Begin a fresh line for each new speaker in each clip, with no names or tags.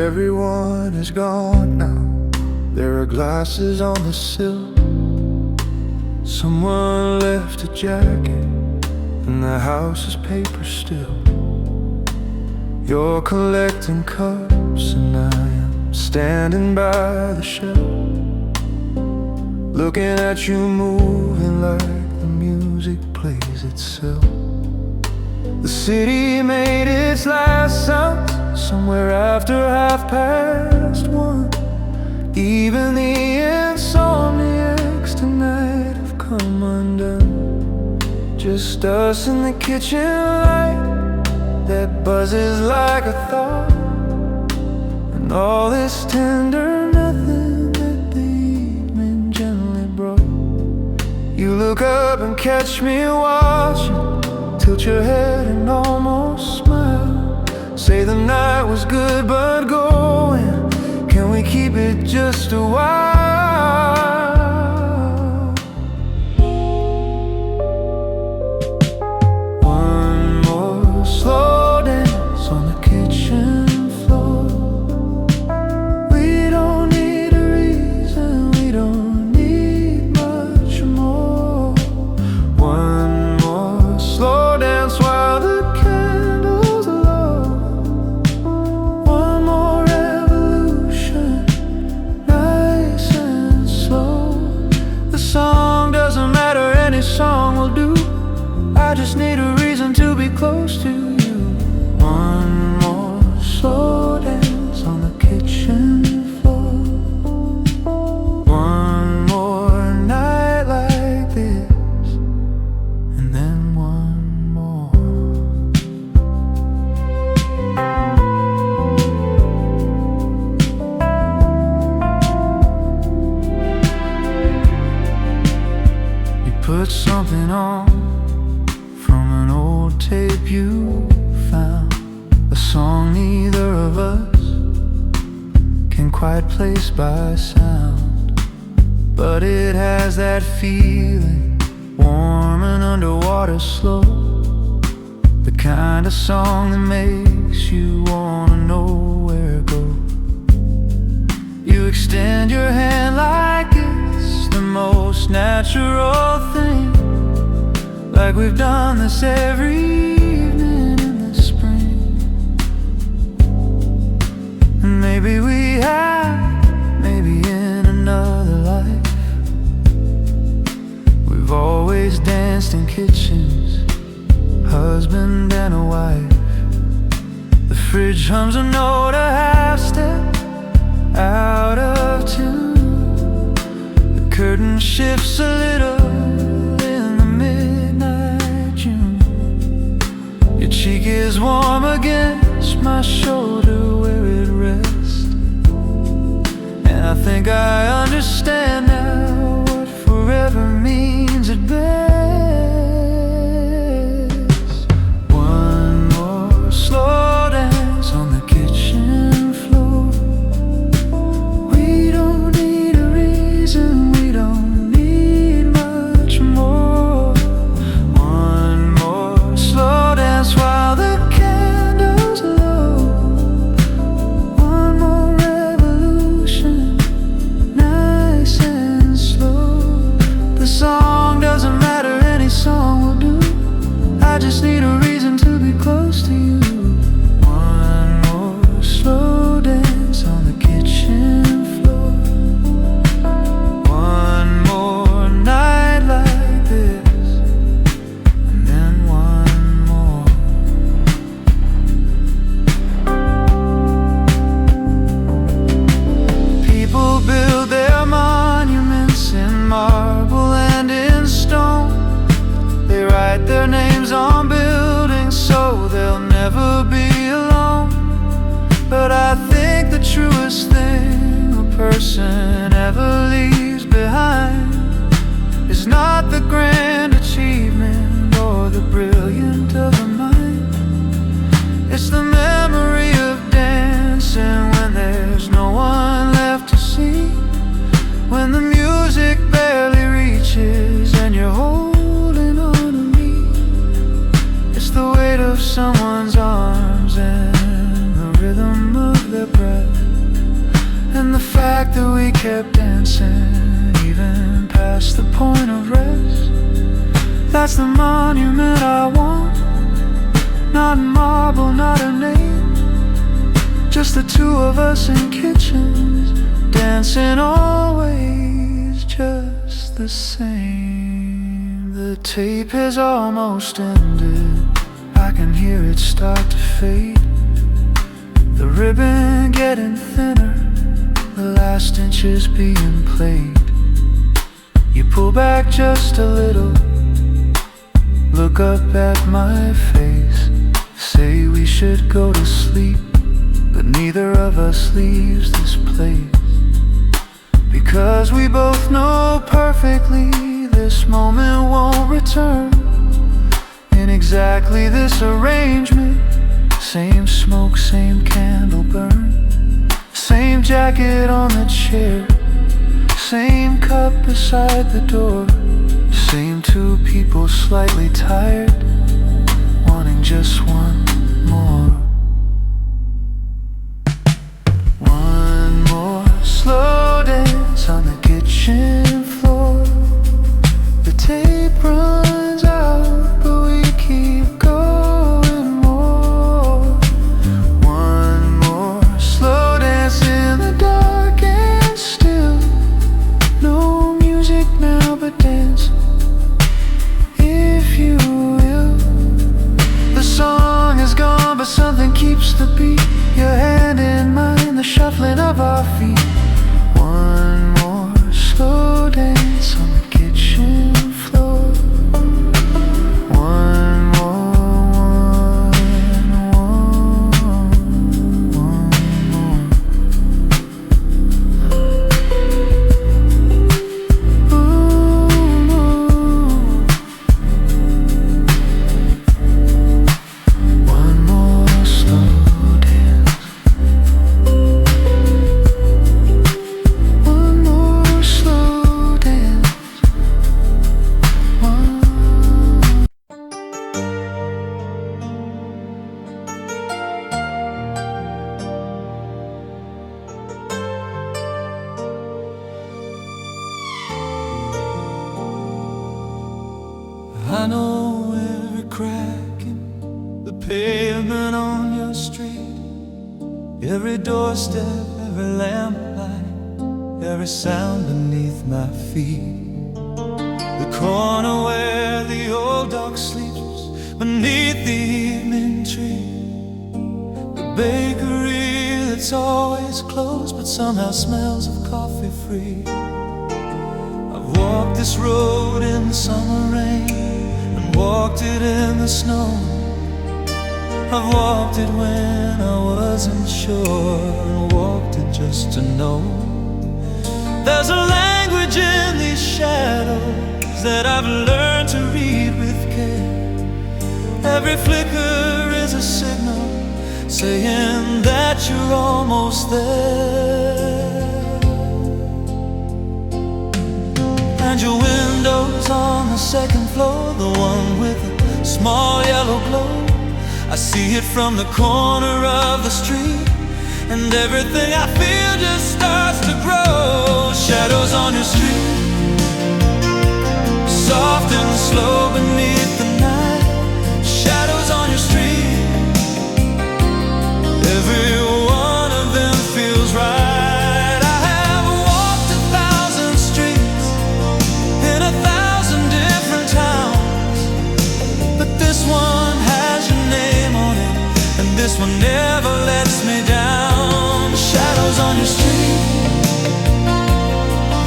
everyone is gone now. There are glasses on the sill. Someone left a jacket, and the house is paper still. You're collecting cups, and I am standing by the shelf, looking at you moving like the music plays itself. The city made its last sound somewhere after 1:30. Even the insomniacs tonight have come undone. Just us in the kitchen light that buzzes like a thought, and all this tender nothing that the evening gently brought. You look up and catch me watching, tilt your head and almost smile. Say the night was good but going, can we keep it just a while? One more slow dance on the kitchen floor. We don't need a reason, we don't need much more. One more slow dance while the candles low. One more revolution, nice and slow. The song doesn't matter, any song will do. I just need a reason to be close to you. One more slow dance on the kitchen floor. One more night like this, and then one more. You put something on from an old tape you found, a song neither of us can quite place by sound, but it has that feeling, warm and underwater slow, the kind of song that makes you wanna know where it goes. You extend your hand like it's the most natural thing, like we've done this every evening in the spring. And maybe we have, maybe in another life, we've always danced in kitchens, husband and a wife. The fridge hums a note, a half step out of tune. The curtain shifts a little in the midnight June. Your cheek is warm against my shoulder where it rests, and I think I understand now what forever means at best. One more slow dance on the kitchen floor. We don't need a reason, we don't need much more. One more slow dance while the candles low. One more revolution, nice and slow. The song doesn't matter, any song will do. I just need a reason to be close to you. One more slow dance on the kitchen floor. One more night like this, and then one more. People build their monuments in marble and in stone. They write their names on buildings so they'll never be alone. But I think the truest thing a person ever leaves behind is not the grand achievement or the brilliant of the mind. It's the memory of dancing when there's no one left to see, when the music barely reaches and you're holding on to me. It's the weight of someone's arms and the rhythm of their breath. that we kept dancing, even past the point of rest. That's the monument I want. Not marble, not a name, just the two of us in kitchens, dancing always just the same. The tape has almost ended, I can hear it start to fade. The ribbon getting thinner, the last inches being played. You pull back just a little, look up at my face, say we should go to sleep, but neither of us leaves this place. Because we both know perfectly this moment won't return. In exactly this arrangement, same smoke, same candle burn, same jacket on the chair, same cup beside the door, same two people slightly tired, wanting just one more. One more slow dance on the kitchen floor. The tape runs out, but we keep going more. One more slow dance in the dark and still. No music now but dance, if you will. The song is gone, but something keeps the beat. Your hand in mine, the shuffling of our feet. One more slow dance on the kitchen floor. One more, one more. One more slow dance. One more slow dance. I know every crack in the pavement on your street, every doorstep, every lamplight, every sound beneath my feet. The corner where the old dog sleeps beneath the evening tree, the bakery that's always closed but somehow smells of coffee free. I've walked this road in the summer rain and walked it in the snow. I've walked it when I wasn't sure, and walked it just to know. There's a language in these shadows that I've learned to read with care. Every flicker is a signal saying that you're almost there. And your window's on the second floor, the one with a small yellow glow. I see it from the corner of the street, and everything I feel just starts to grow. Shadows on your street, soft and slow beneath the night. Shadows on your street, every one of them feels right. I have walked 1,000 streets in 1,000 different towns, but this one has your name on it, and this one never lets me down. Shadows on your street,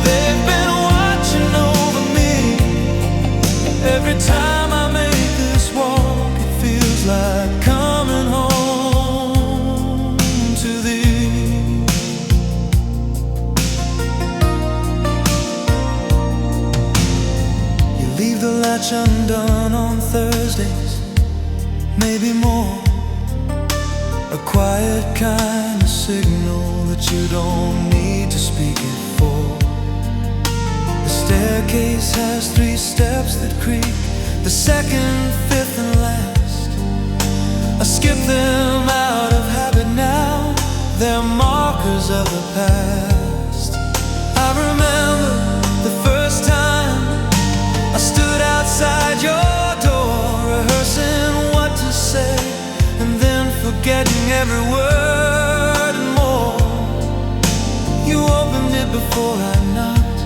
they've been watching over me. Every time I make this walk, it feels like coming home to thee. You leave the latch undone on Thursdays, maybe more. A quiet kind of signal that you don't need to speak it for. The staircase has 3 steps that creak, the second, fifth, and last. I skip them out of habit now, they're markers of the past. before I knocked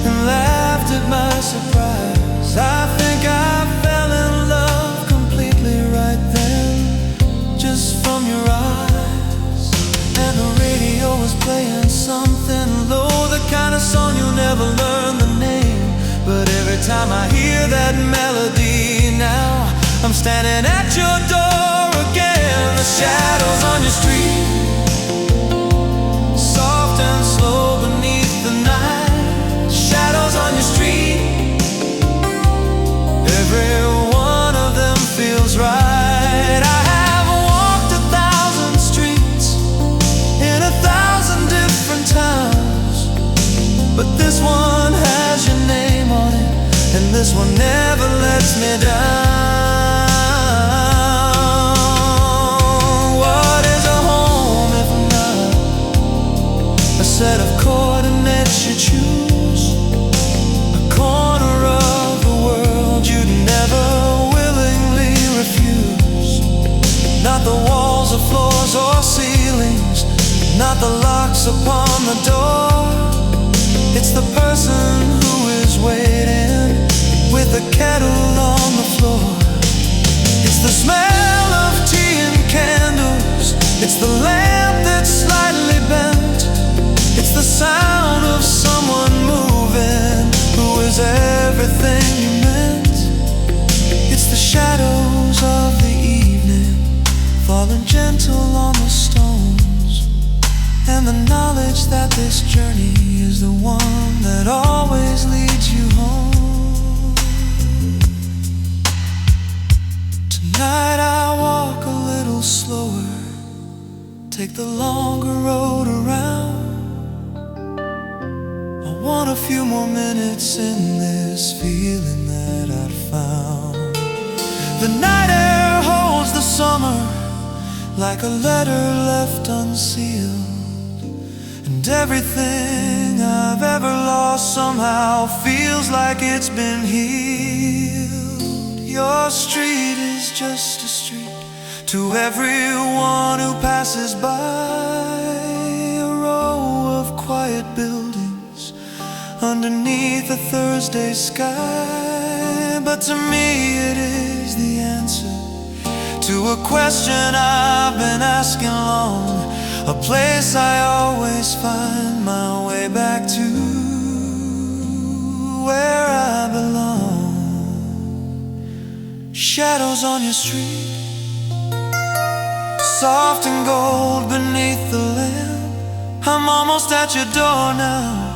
and laughed at my surprise. I think I fell in love completely right then, just from your eyes. And the radio was playing something low, the kind of song you'll never learn the name. But every time I hear that melody now, I'm standing at your door again. The shadows on your street, soft and slow beneath the night. Shadows on your street, every one of them feels right. I have walked 1,000 streets in 1,000 different towns, but this one has your name on it, and this one never lets me down. What is a home if not a set of coordinates you choose? A corner of the world you'd never willingly refuse. Not the walls or floors or ceilings, not the locks upon the door. It's the person who is waiting with a kettle on the floor. It's the smell of tea and candles, it's the lamp that's slightly bent, it's the sound of someone moving who is everything you meant. It's the shadows of the evening falling gentle on the stones, and the knowledge that this journey is the one that always leads you home. Tonight I walk a little slower, take the longer road around. I want a few more minutes in this feeling that I'd found. The night air holds the summer like a letter left unsealed, and everything I've ever lost somehow feels like it's been healed. Your street is just a street to everyone who passes by, a row of quiet buildings underneath a Thursday sky. But to me it is the answer to a question I've been asking long, a place I always find my way back to, where I belong. Shadows on your street, soft and gold beneath the lamp. I'm almost at your door now,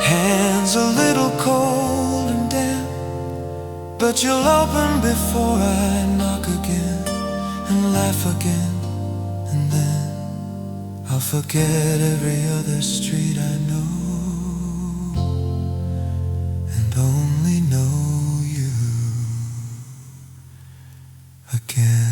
hands a little cold and damp, but you'll open before I knock again and laugh again, and then I'll forget every other street I know and only know you again.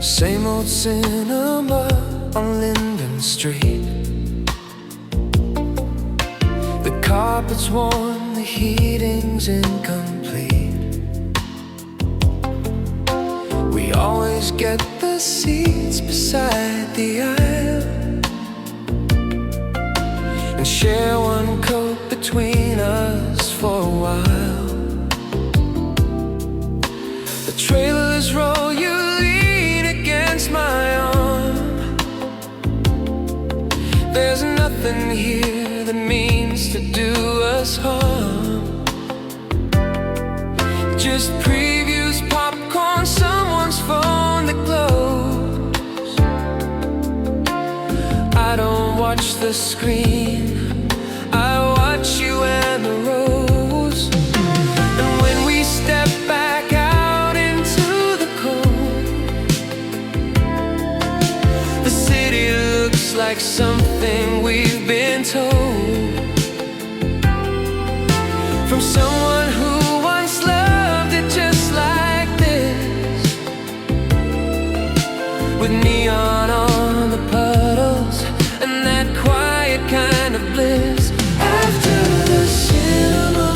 Same old cinema on Linden Street. The carpet's worn, the heating's incomplete. We always get the seats beside the aisle and share one coat between us for a while. The trailers roll, you lean against my arm. There's nothing here that means to do us harm, just previews, popcorn, someone's phone that glows. I don't watch the screen, I watch you and the rows. And when we step back out into the cold, the city looks like something we've been told. someone who once loved it just like this, with neon on the puddles and that quiet kind of bliss. After the cinema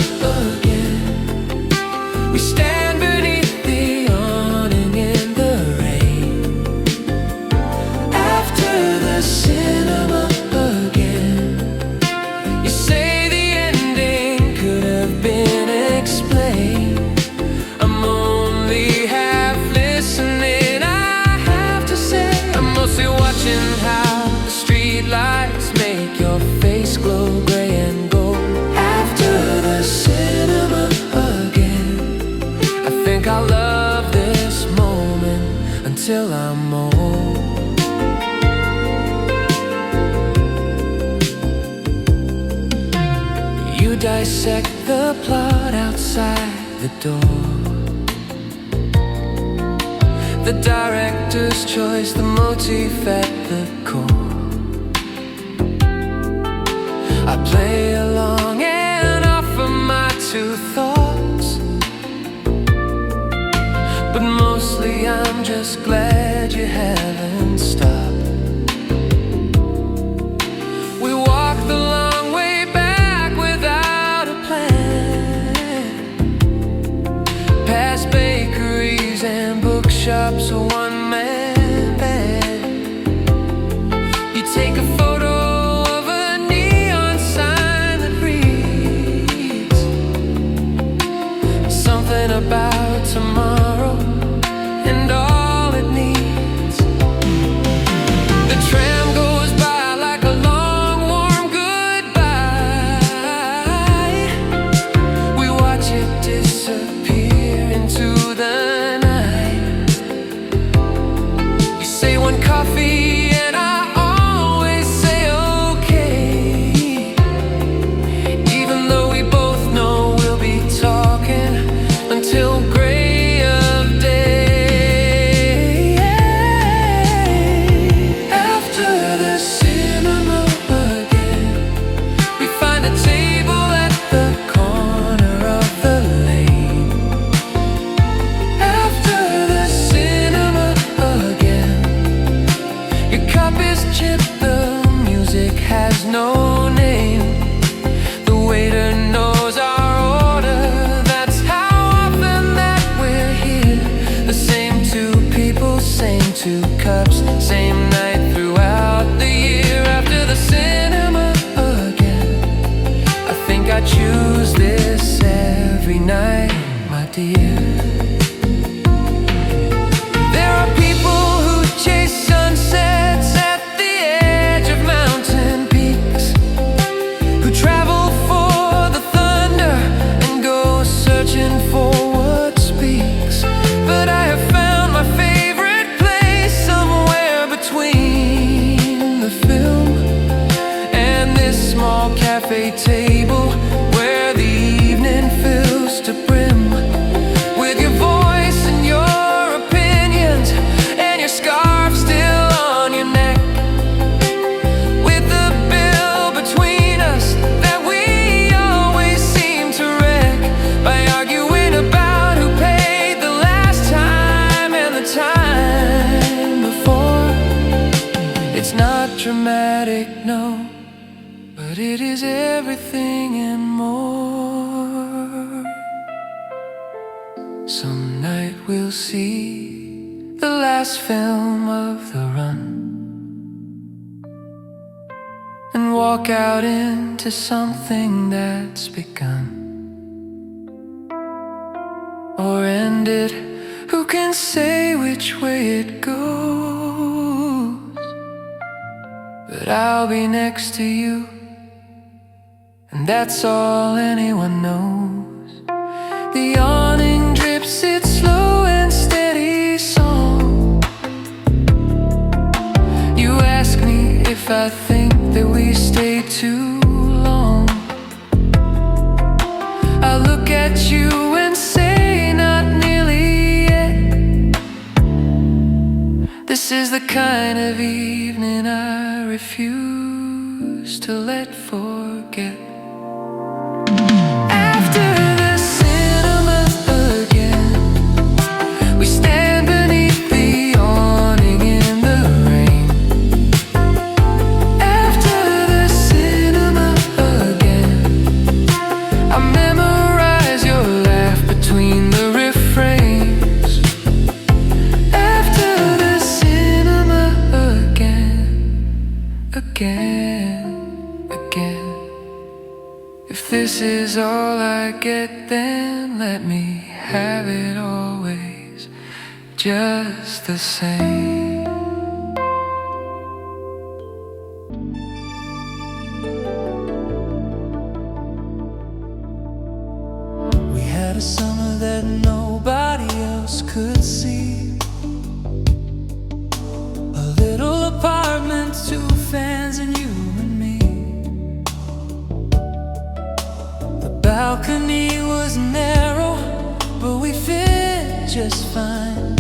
again, we stand beneath the awning in the rain. After the cinema again, you say the ending could have been explained. I'm only half listening, I have to say. I'm mostly watching how the street lights make your face glow gray and gold. After the cinema again, I think I'll love this moment until I'm old. You dissect the plot outside the door, the director's choice, the motif at the core. I play along and offer my two thoughts, but mostly I'm just glad you haven't stopped. We walk the long way back without a plan, past bakeries and bookshops, a one-man band. You take a photo of a neon sign that reads something about tomorrow and all it needs. The tram goes by like a long, warm goodbye. We watch it disappear into the night. You say one coffee and I always say okay, even though we both know we'll be talking until gray of day. After the cinema again, we find a table at the corner of the lane. After the cinema again, your cup is chipped, the music has no name. The waiter knows our order, that's how often that we're here. The same two people, same two cups, same night throughout the year. After the cinema again, I think I choose this every night, my dear. There are people who chase sunsets at the edge of mountain peaks, who travel for the thunder and go searching for what speaks. But I have found my favorite place somewhere between the film and this small cafe table, where the evening fills to brim with your voice and your opinions and your scarf still on your neck, with the bill between us that we always seem to wreck by arguing about who paid the last time and the time before. It's not dramatic, no, but it is everything and more. Some night we'll see the last film of the run and walk out into something that's begun, or end it. Who can say which way it goes? But I'll be next to you, and that's all anyone knows. The awning drips its slow and steady song. You ask me if I think that we stay too long. I look at you and say not nearly yet. This is the kind of evening I refuse to let forget. After like it, then let me have it always, just the same. We had a summer that nobody else could see. A little apartment, 2 fans and you and me. The balcony was narrow, but we fit just fine.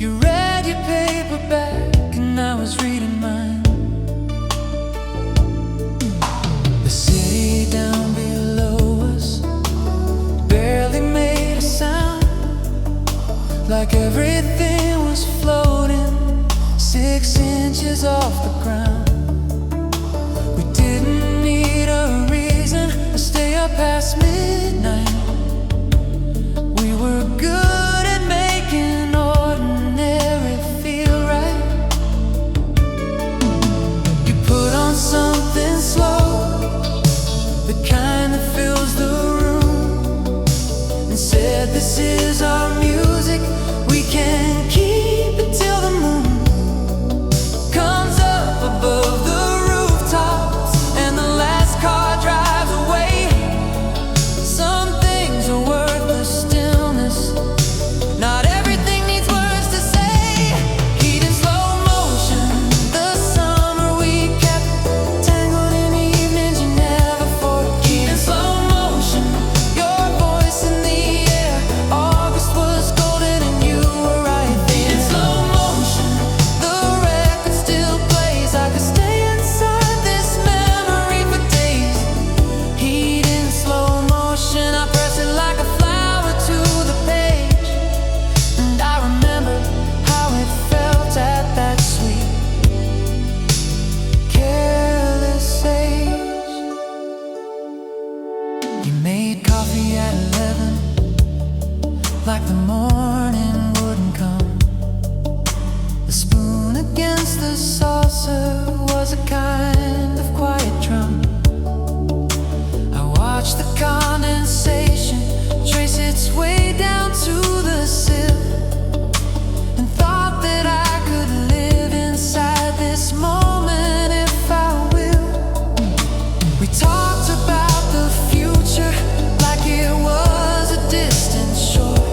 You read your paperback and I was reading mine. The city down below us barely made a sound, like everything was floating 6 inches off the ground. We didn't need a reason to stay up past midnight. We were good at making ordinary feel right. You put on something slow, the kind that fills the room, and said, "This is our music, we can keep it till the moon comes up above the rooftops and the last car drives away." Some things are worth the stillness, not everything needs words to say. Heat in slow motion, the summer we kept tangled in evenings you never forget. Heat in slow motion, your voice in the air. August was golden and you were right there. Heat in slow motion, the record still plays. I could stay inside this memory for days. Heat in slow motion, I press it like a flower to the page. And I remember how it felt at that sweet, careless age. You made coffee at 11, like the morning wouldn't come. The spoon against the saucer was a kind of quiet drum. I watched the condensation trace its way down to the sill, and thought that I could live inside this moment if I will. We talked about the future like it was a distant shore,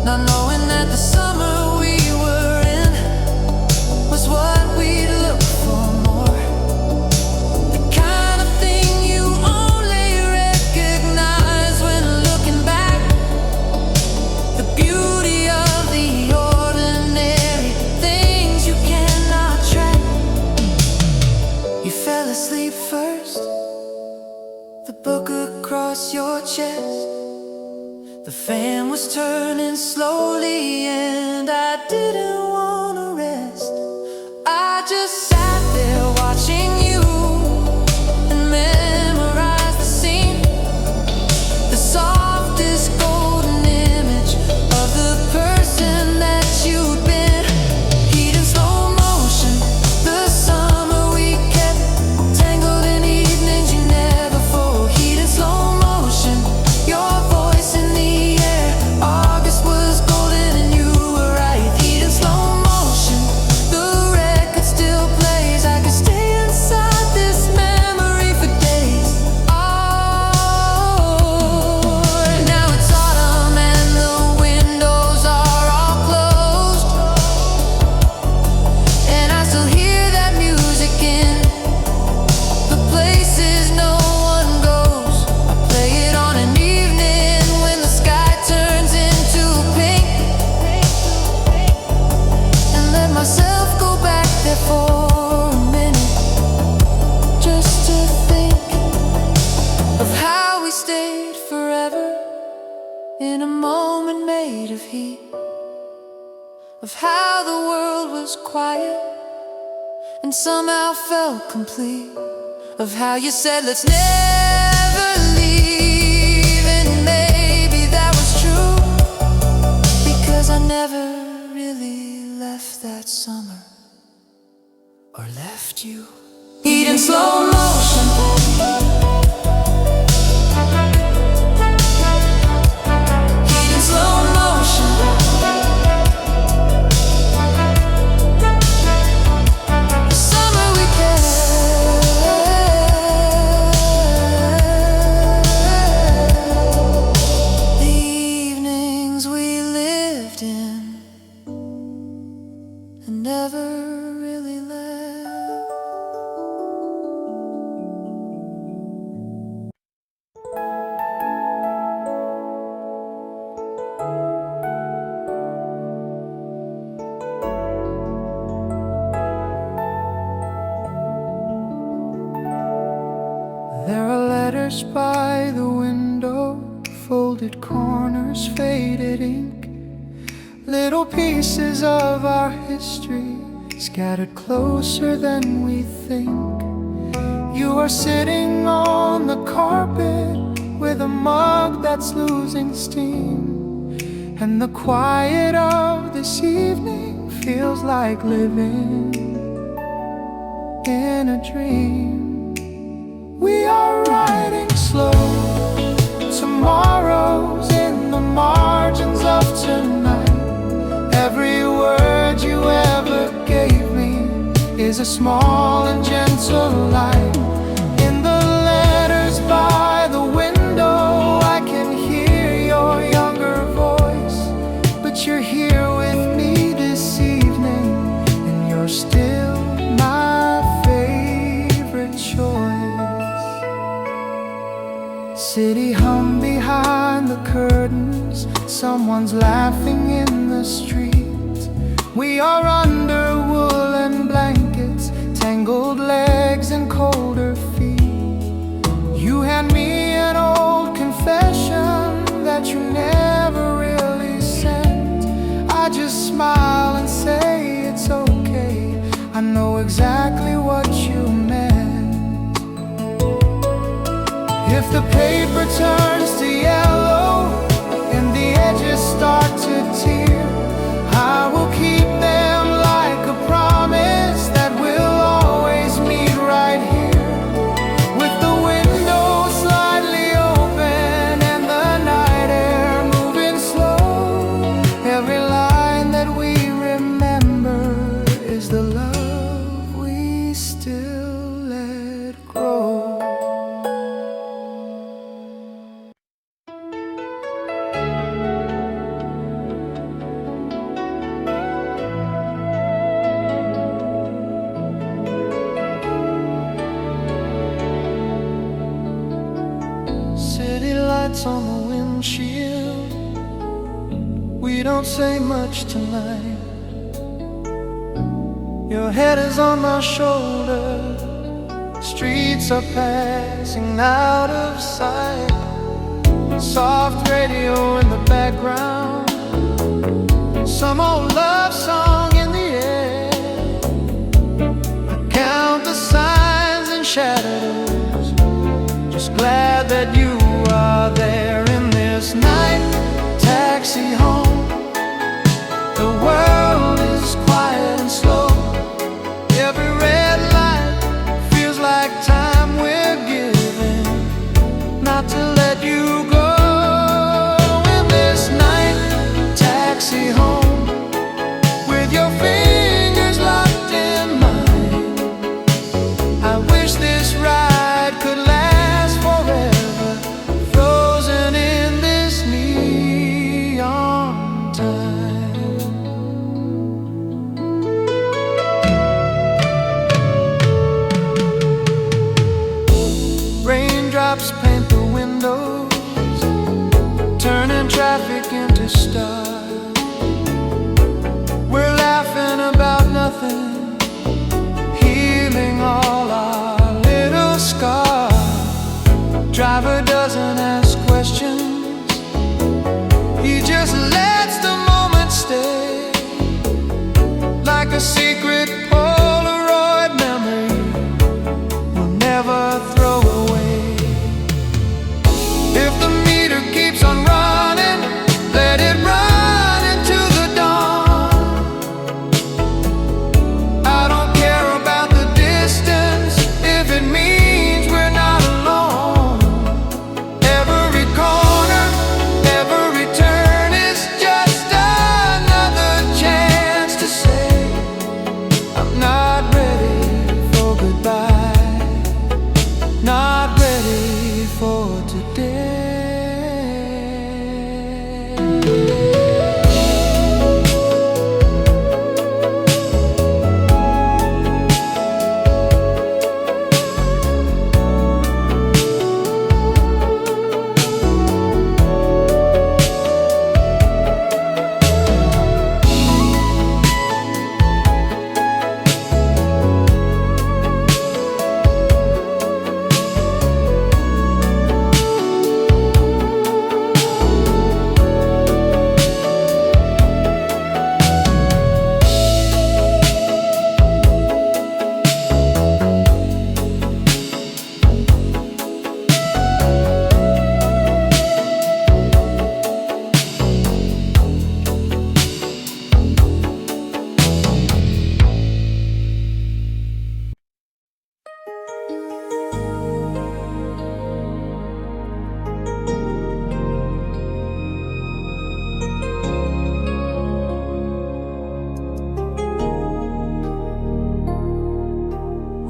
not knowing that the summer we were in was what we'd look for more. The kind of thing you only recognize when looking back. The beauty of the ordinary things you cannot track. You fell asleep first, the book across your chest. The fan was turning slowly and I didn't want to rest. I just sat there watching you and memorized the scene, the softest golden image of the person that you'd been. Heat in slow motion, the summer we kept tangled in evenings you never forget. Heat in slow motion, your voice in the air. August was golden and you were right. Heat in slow motion, the record still plays. I could stay inside this memory for days. Oh, now it's autumn and the windows are all closed, and I still hear that music in the places no one goes. I play it on an evening when the sky turns into pink, and let myself go back there for a minute, just to think of how we stayed forever in a moment made of heat, of how the world was quiet and somehow felt complete, of how you said let's never leave, and maybe that was true, because I never really left that summer or left you. Heat in slow motion, letters by the window, folded corners, faded ink, little pieces of our history scattered closer than we think. You are sitting on the carpet with a mug that's losing steam, and the quiet of this evening feels like living in a dream. We are riding slow, tomorrow's in the margins of tonight. Every word you ever gave me is a small and gentle light. In the letters by the window, I can hear your younger voice, but you're here with me this evening, and you're still my favorite choice. City hum behind the curtains, someone's laughing in the street. We are under woolen blankets, tangled legs and colder feet. You hand me an old confession that you never really sent. I just smile and say it's okay, I know exactly what you meant. If the paper turns to yellow and the edges start to tear, I will keep them like a promise that we'll always meet right here. With the window slightly open and the night air moving slow, every line that we remember is the love we still let grow. On the windshield, we don't say much tonight. Your head is on my shoulder, streets are passing out of sight. Soft radio in the background, some old love song in the air. I count the signs and shadows, just glad that you are there in this night taxi home. The world is quiet and slow, every red light feels like time we're giving not to let you go. In this night taxi home, with your fingers locked in mine, I wish this ride could last forever. Raindrops paint the windows, turning traffic into stars. We're laughing about nothing, healing all our little scars. Driver doesn't ask questions, he just lets the moment stay, like a secret Polaroid memory we'll never throw away. If the meter keeps on running, let it run.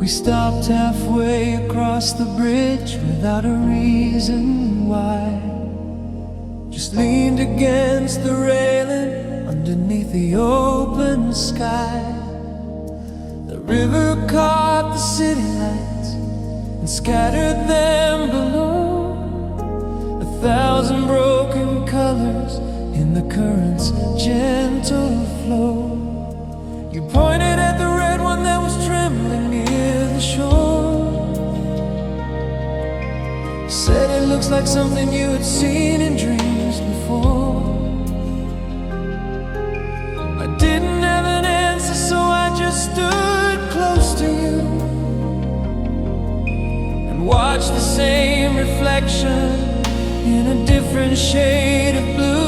We stopped halfway across the bridge without a reason why. Just leaned against the railing underneath the open sky. The river caught the city lights and scattered them below. 1,000 broken colors in the current's gentle flow. You pointed at the red one that was trembling near the shore. Said it looks like something you had seen in dreams before. I didn't have an answer, so I just stood close to you and watched the same reflection in a different shade of blue.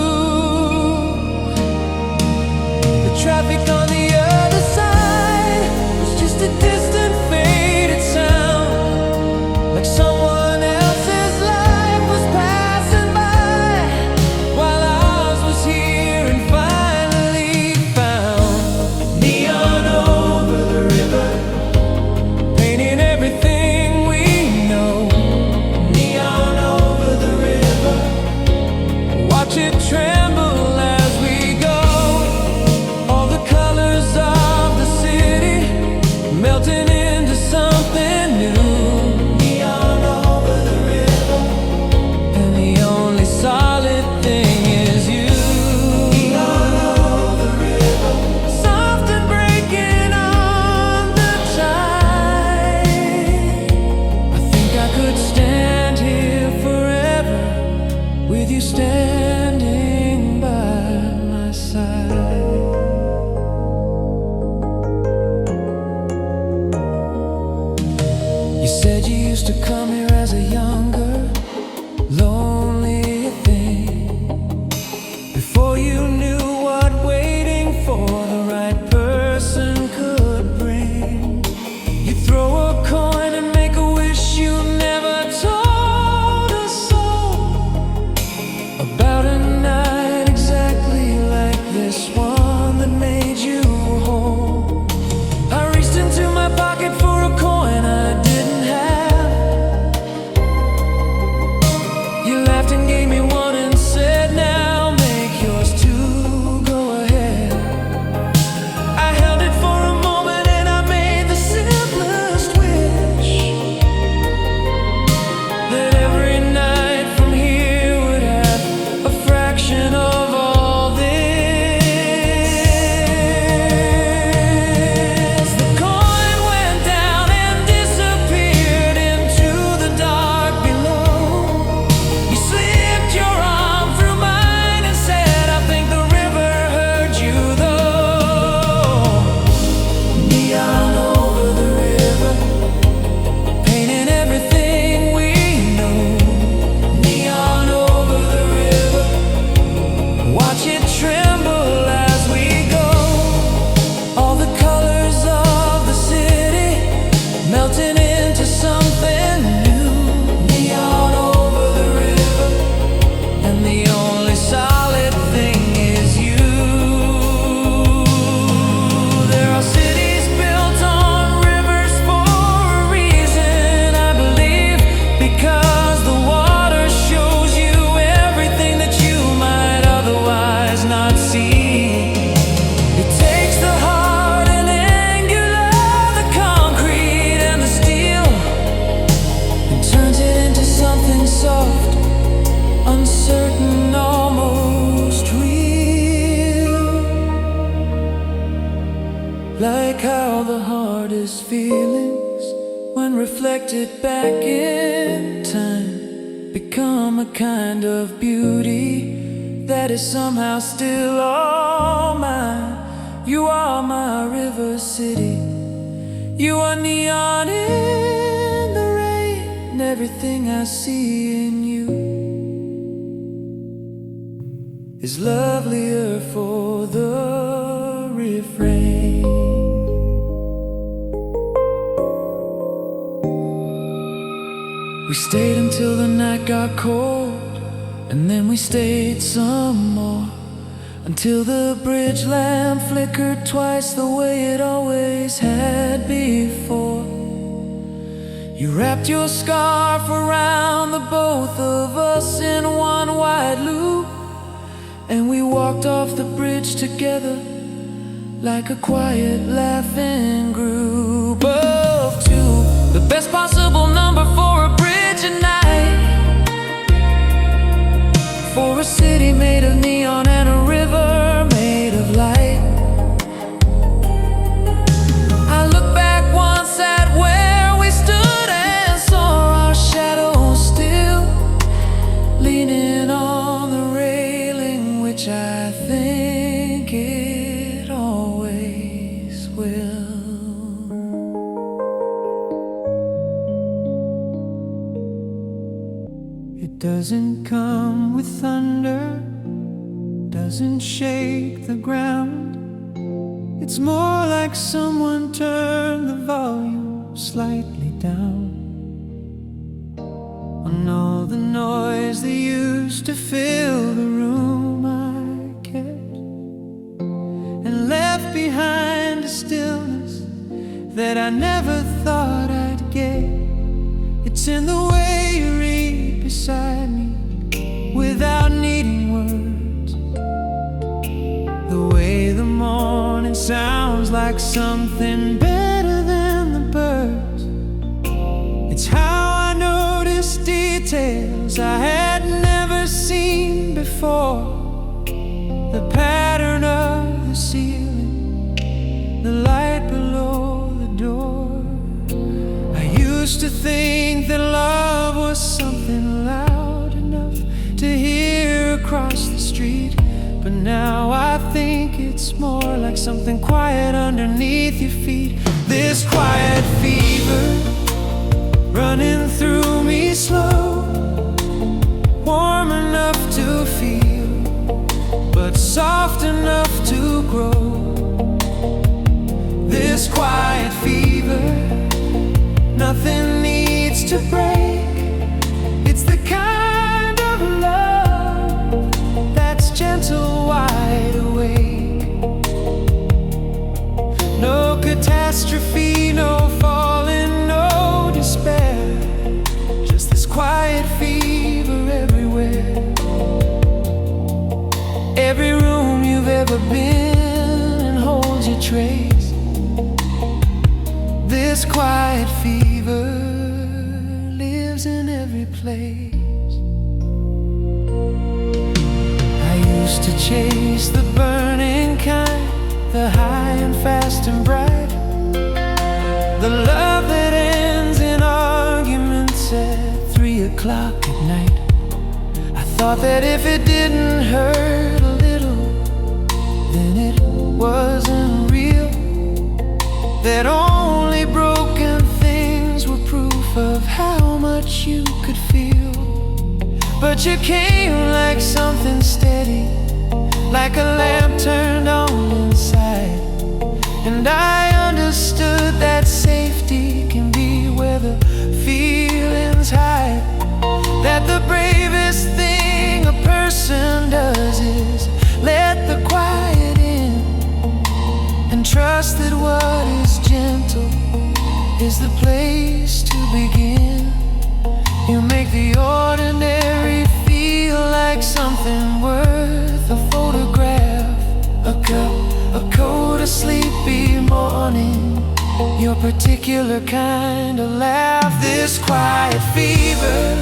The traffic on the other side was just a distant faded sound, like someone else's life was passing by while ours was here and finally found. Neon over the river, painting everything we know. Neon over the river, watch it tremble as we go. All the colors of the city melting into something new. Neon over the river, and the only solid thing is you. Neon over the river, soft and breaking on the tide. I think I could stand here forever with you standing by my side. You said you used to come here as a younger, lonely thing, before you knew what waiting for the right person could bring. You throw a coin and make a wish, you never told a soul about a night exactly like this one that made you whole. I reached into my pocket for a coin I didn't have. You laughed and gave me one and said, now make yours too, go ahead. I held it for a moment and I made the simplest wish, that every night from here would have a fraction of all this. The coin went down and disappeared into the dark below. You slipped your arm through mine and said, I think the river heard you though. Neon over the river, painting everything we know. Neon over the river, watch it tremble as we go. All the colors of the city melting into something new. Neon over the river, and the only solid thing is you. There are cities built on rivers for a reason, I believe, because the water shows you everything that you might otherwise not see. It takes the hard and angular, the concrete and the steel, and turns it into something soft, uncertain, almost real. Like how the hardest feelings, when reflected back in time, become a kind of beauty that is somehow still all mine. You are my river city, you are neon in the rain, and everything I see in you is lovelier for the refrain. We stayed until the night got cold, and then we stayed some more, until the bridge lamp flickered twice the way it always had before. You wrapped your scarf around the both of us in one wide loop, and we walked off the bridge together like a quiet, laughing group of two. The best possible number for a bridge at night, for a city made of neon and a river made of light. I look back once at where we stood and saw our shadows still leaning on the railing, which I think it always will. It doesn't come with thunder, doesn't shake the ground. It's more like someone turned the volume slightly down on all the noise that used to fill the room I kept, and left behind a stillness that I never thought I'd get. It's in the way you read beside me without needing words, the way the morning sounds like something better than the birds. It's how I notice details I had never seen before, the pattern of the ceiling, the light below the door. I used to think that love was something loud enough to hear across the street, but now I think it's more like something quiet underneath your feet. This quiet fever running through me slow, warm enough to feel, but soft enough to grow. This quiet fever, nothing needs to break. It's the kind of love that's gentle, wide awake. No catastrophe, no falling, no despair, just this quiet fever everywhere. Every room you've ever been in holds your trace. This quiet fever lives in every place. I used to chase the burning kind, the high and fast and bright, the love that ends in arguments at 3 o'clock at night. I thought that if it didn't hurt a little, then it wasn't real, that only broken things were proof of how much you could feel. But you came like something steady, like a lamp turned on inside, and I understood that safety can be where the feelings hide, that the bravest thing a person does is let the quiet in, and trust that what is gentle is the place to begin. You make the ordinary feel like something worth a photograph, a cup, a coat, a sleepy morning, your particular kind of laugh. This quiet fever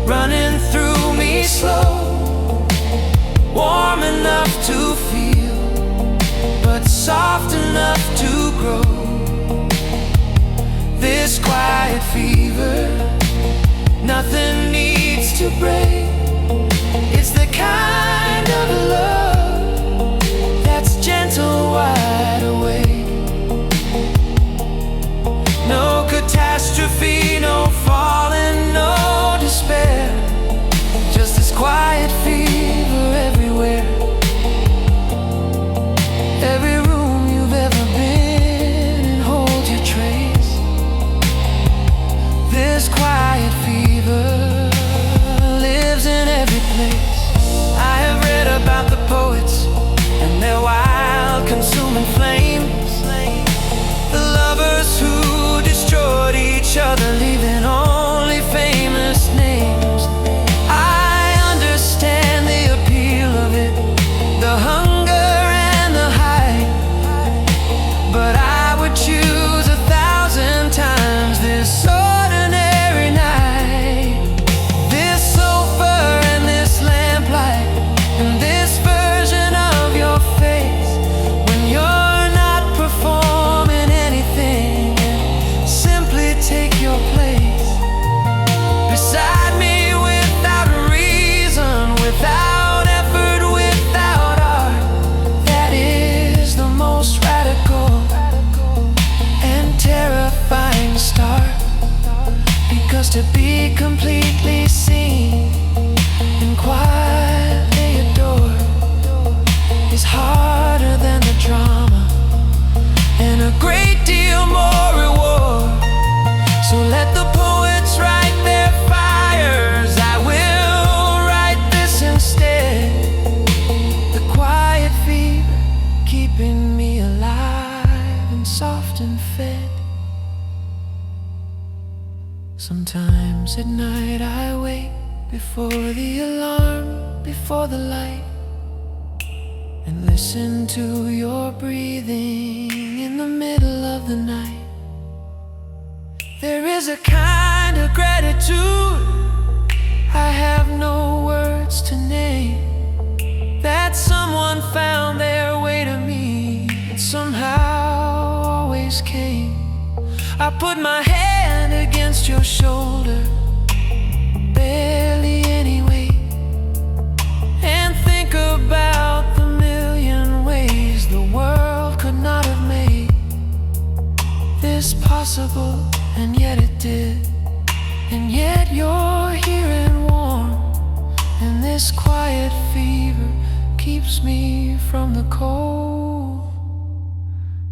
running through me slow, warm enough to feel, but soft enough to grow. This quiet fever, nothing needs to break. It's the kind of love that's gentle, wide awake. No catastrophe, no falling, no despair, just this quiet fever everywhere. Every room you've ever been in holds your trace. This quiet fever lives in every place. I have read about the poets and their wild consuming flames, the lovers who destroyed each other hours at night I wait before the alarm, before the light, and listen to your breathing in the middle of the night. There is a kind of gratitude I have no words to name, that someone found their way to me and somehow always came. I put my hand against your shoulder, barely any weight, and think about the million ways the world could not have made this possible, and yet it did. And yet you're here and warm, and this quiet fever keeps me from the cold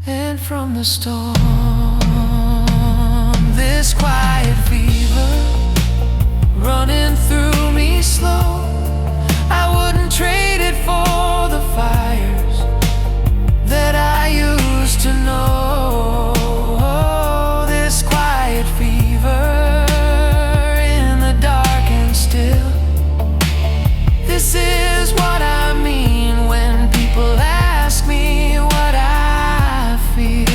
and from the storm. This quiet fever running through me slow, I wouldn't trade it for the fires that I used to know. This quiet fever in the dark and still, this is what I mean when people ask me what I feel.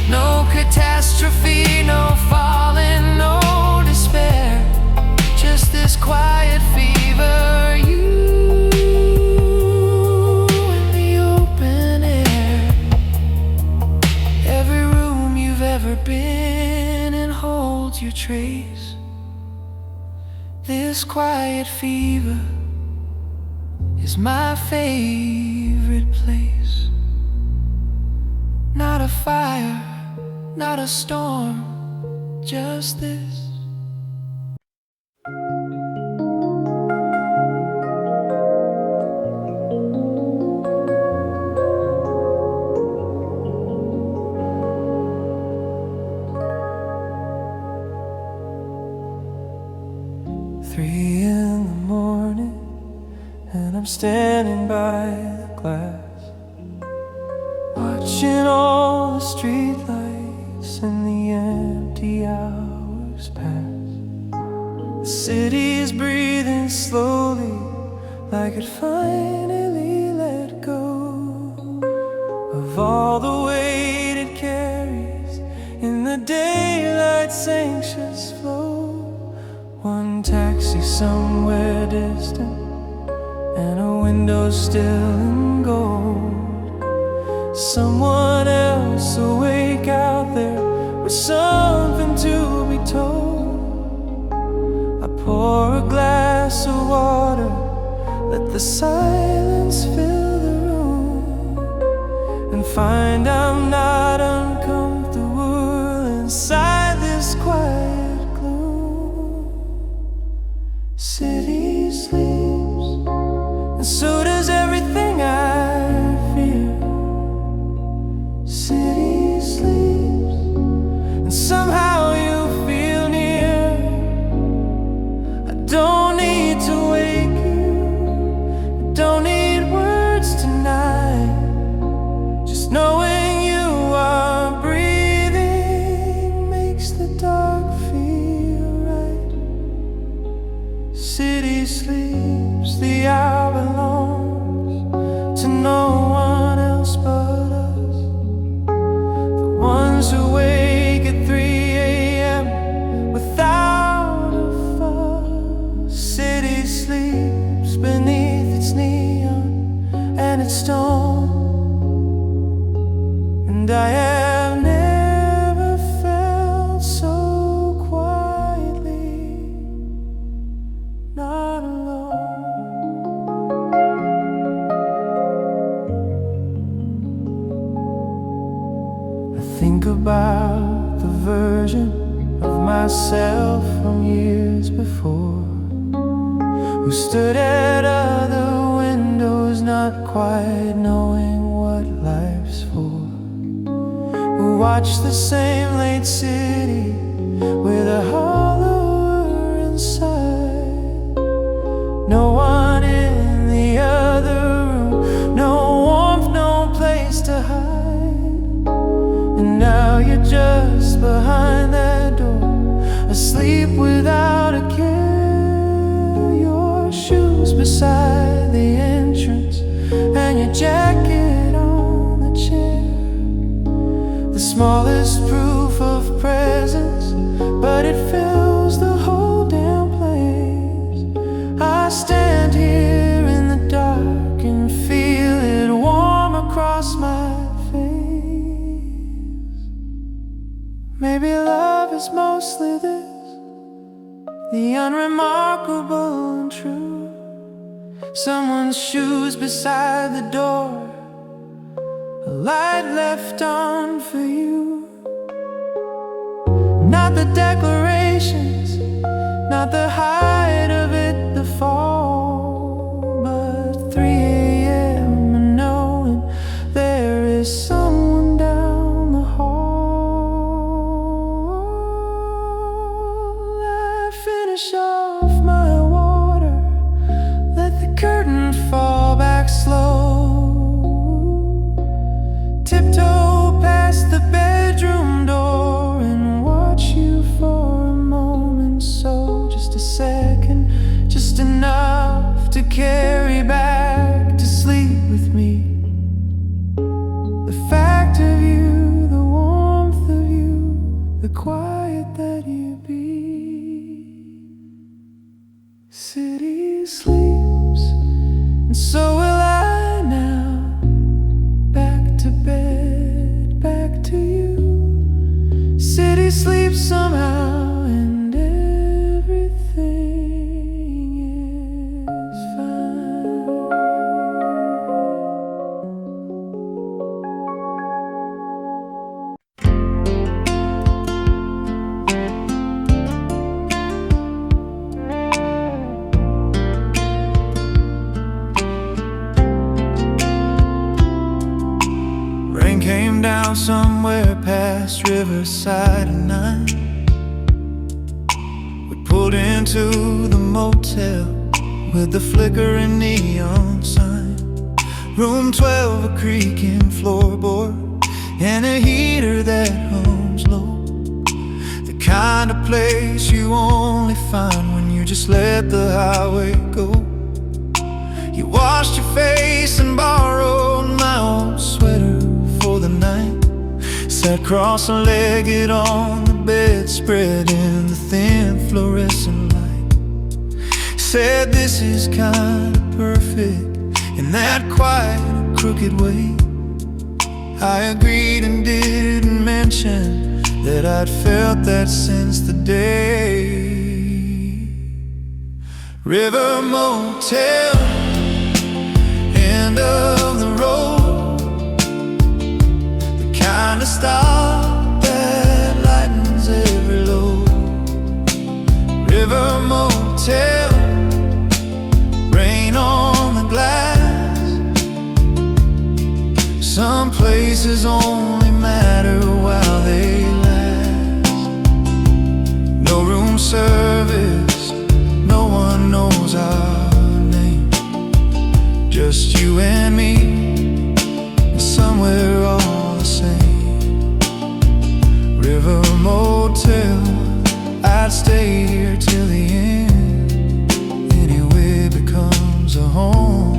No catastrophe, no falling, no despair, just this quiet fever, you in the open air. Every room you've ever been in holds your trace. This quiet fever is my favorite place. Not a fire, not a storm, just this. Three in the morning, and I'm standing by the glass, watching all the street lights and the empty hours pass. The city's breathing slowly, like it finally let go of all the weight it carries in the daylight's anxious flow. One taxi somewhere distant, and a window still in gold. Someone else awake out there with something to be told. I pour a glass of water, let the silence fill the room, and find I'm not uncomfortable inside this quiet gloom. City sleeps, and so does everything I fear. City sleeps, and somehow you feel near. I don't need to wake you, I don't need words tonight. Just knowing you are breathing makes the dark feel right. City sleeps, the hour belongs to no one else but us. The ones who wake at 3 a.m. without a fuss. City sleeps beneath its neon and its stone, and I have never felt so quietly not alone. I think about the version of myself from years before, who stood at other windows not quite knowing what life's for, who watched the same late city with a hollower inside. No one in the other room, no warmth, no place to hide. And now you're just behind that door, asleep I stand here in the dark and feel it warm across my face. Maybe love is mostly this, the unremarkable and true. Someone's shoes beside the door, a light left on for you. Not the declarations, not the height of it, the fall, but 3 a.m. and knowing there is someone down the hall. I finish off my water, let the curtain fall back slow, tiptoe past the bedroom door and watch you for a moment. So just a second, just enough to carry back to sleep with me. The fact of you, the warmth of you, the quiet that you be. City sleeps, and so will I now. Back to bed, back to you. City sleeps somehow, and everything is fine. Rain came down somewhere past Riverside at night. We pulled into the motel with the flickering neon sign. Room 12, a creaking floorboard and a heater that hums low. The kind of place you only find when you just let the highway go. You washed your face and borrowed my old sweater for the night. Sat cross-legged on the bedspread in the thin fluorescent light. Said this is kinda perfect in that quiet, crooked way. I agreed and didn't mention that I'd felt that since the day. River Motel, end of the road, the kind of stop that lightens every load. River Motel, rain on the glass. Some places only matter while they last. No room service, no one knows our name. Just you and me, and somewhere all the same. River Motel, I'd stay here till the end. Anywhere becomes a home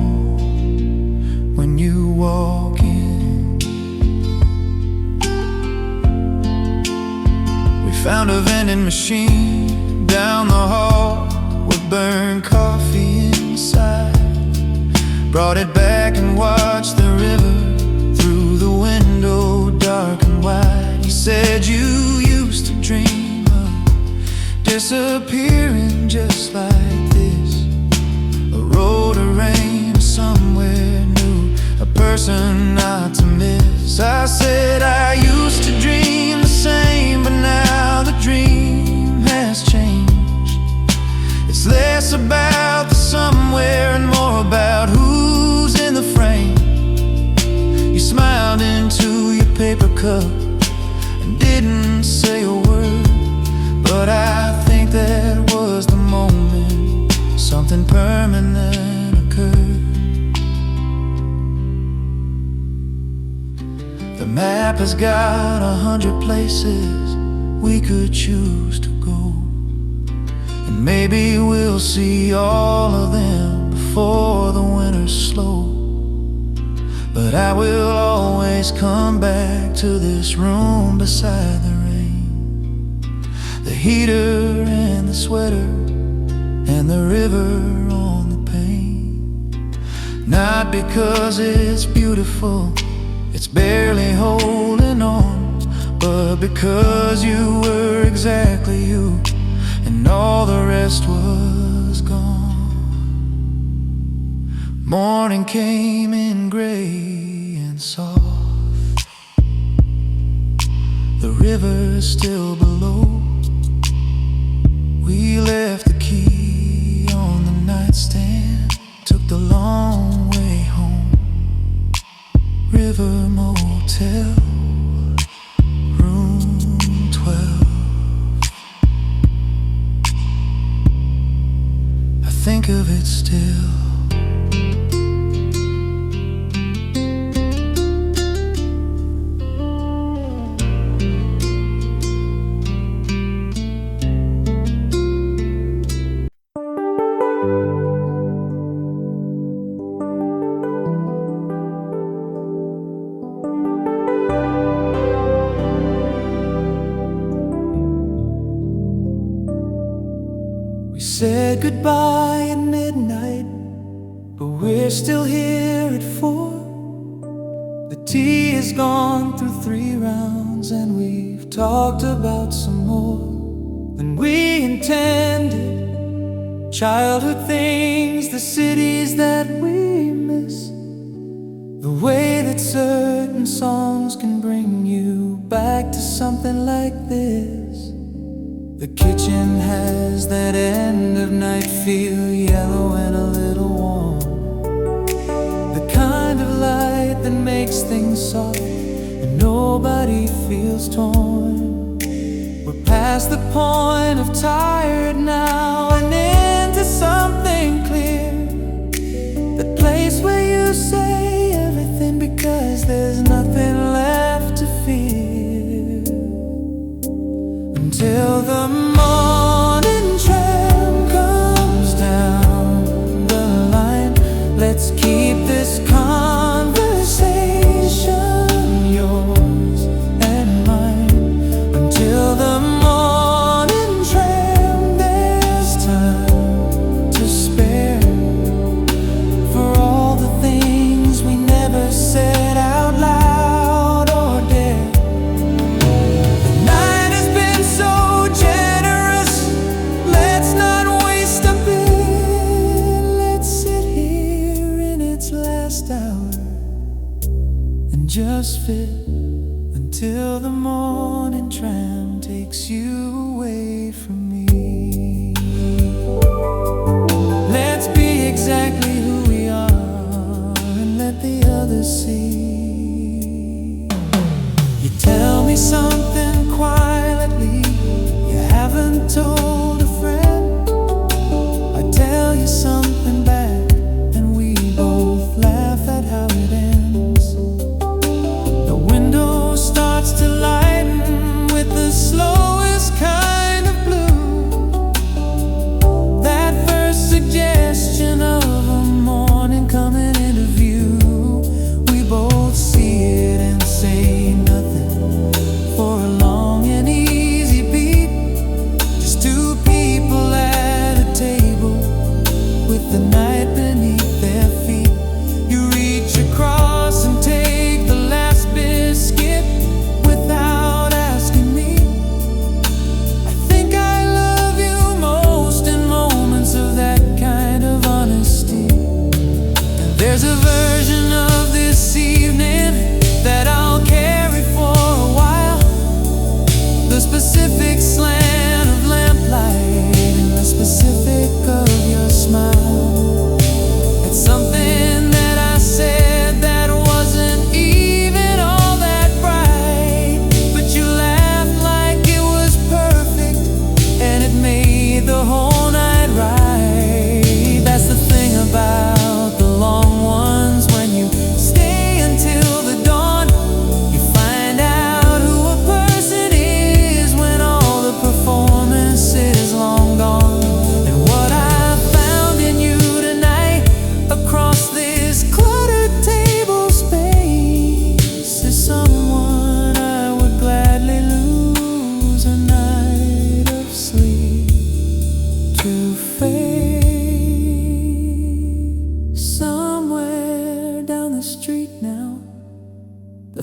when you walk in. We found a vending machine down the hall with burned coffee inside. Brought it back and watched the river through the window, dark and wide. You said you used to dream of disappearing just like this. A road to rain somewhere new, a person not to miss. I said I used to dream the same, but now the dream has changed. It's less about the somewhere and more about who's in the frame. You smiled into your paper cup and didn't say a word, but I think that was the moment something permanent occurred. The map has got 100 places we could choose to go, and maybe we'll see all of them before the winter's slow. But I will always come back to this room beside the rain, the heater and the sweater and the river on not because it's beautiful, it's barely holding on, but because you were exactly you, and all the rest was gone. Morning came in gray and soft, the river still below. We left the key on the nightstand, took the long way home. River Motel, room 12. I think of it still. We said goodbye at midnight, but we're still here at 4. The tea has gone through 3 rounds, and we've talked about some more than we intended. Childhood things, the cities that we miss, the way that certain songs can bring you back to something like this. The kitchen has that end of night feel, yellow and a little warm, the kind of light that makes things soft and nobody feels torn. We're past the point of tired now and into something clear, that place where you say everything because there's nothing left to fear. Until the morning tram comes down the line, let's keep this conversation yours and mine. Until the morning tram, there's time to spare for all the things we never said out loud or dared. Just fit until the morning tram takes you away from me. Let's be exactly who we are and let the others see. You tell me something quietly you haven't told a friend. I tell you something back and we both laugh at how it ends. Starts to lighten with the slowest kind of blue.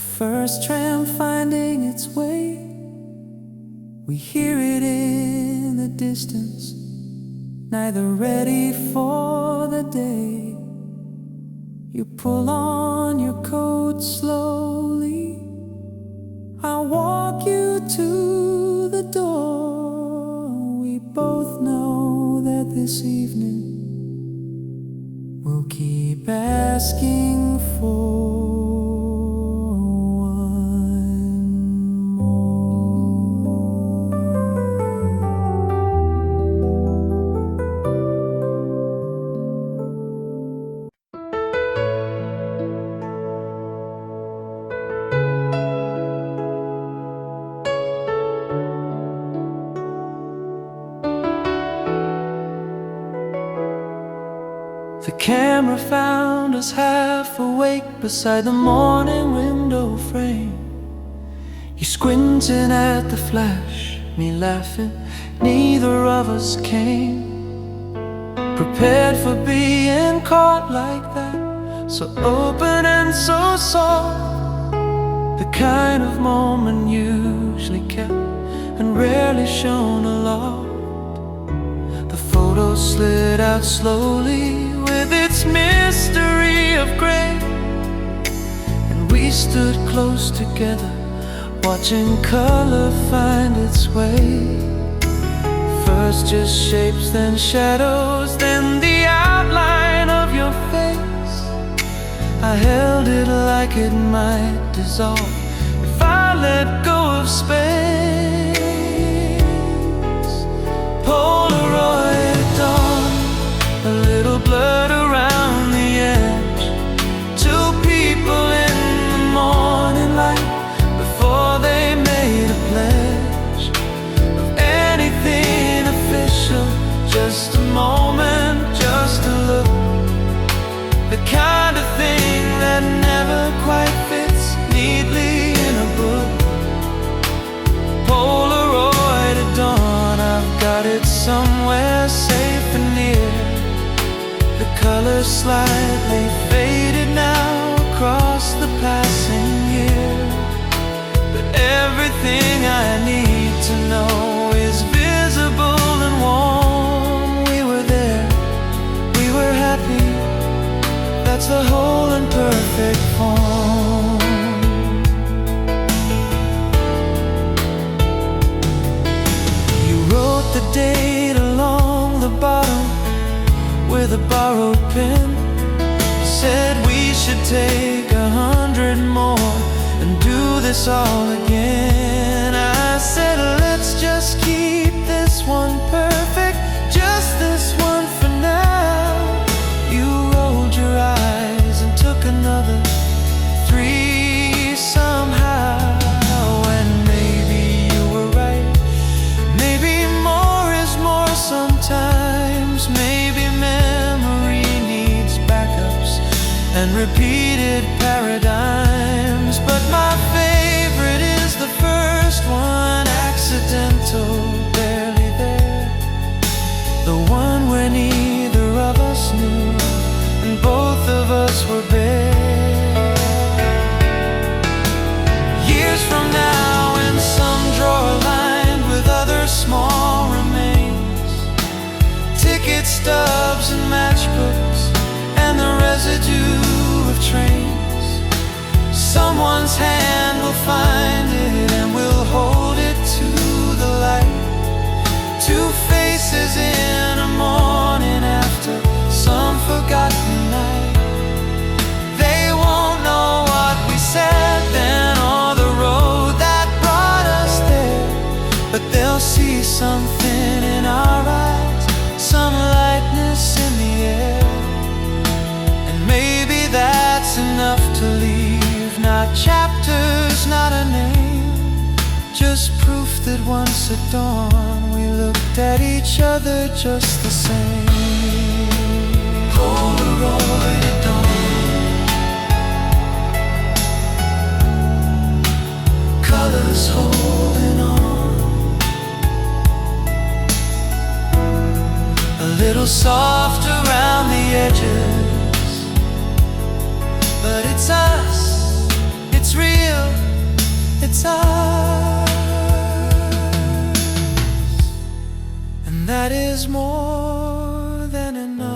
first tram finding its way. We hear it in the distance, neither ready for the day. You pull on your coat slowly, I'll walk you to the door. We both know that this evening we'll keep asking for The camera found us half awake beside the morning window frame. You squinting at the flash, me laughing, neither of us came prepared for being caught like that. So open and so soft, the kind of moment usually kept and rarely shown aloft. The photo slid out slowly with its mystery of gray, and we stood close together, watching color find its way. First just shapes, then shadows, then the outline of your face. I held it like it might dissolve if I let go of space. Polaroid dawn, a little blurred around the edge. Two people in the morning light before they made a pledge of anything official. Just a moment, just a look, the kind of thing that never quite fits neatly in a book. Polaroid at dawn, I've got it somewhere safe and near. The color slightly faded now across the passing year, but everything I need to know is visible and warm. We were there, we were happy, that's the whole and perfect form. You wrote the date along the bottom with a borrowed pen. Said we should take 100 more and do this all again. I said let's just keep this one perfect, just this one for now. You rolled your eyes and took another 3 somehow. And maybe you were right, maybe more is more sometimes. Maybe memory needs backups and repeated paradigms. But my favorite is the first one, accidental, barely there. The one where neither of us knew and both of us were bare. Years from now, in some drawer lined with other small remains, ticket stubs and matchbooks and the residue of trains, someone's hand will find it and we'll hold it to the light. Two faces in a morning after some forgotten night. They won't know what we said then or the road that brought us there, but they'll see something in our eyes, some lightness in the air. And maybe that's enough to leave, not chapters, not a name, just proof that once at dawn we looked at each other just the same. Polaroid at dawn, colors holding on, a little soft around the edges, but it's us, it's real, it's ours, and that is more than enough.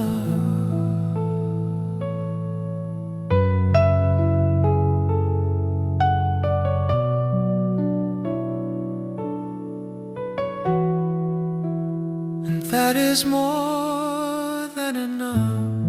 And that is more than enough.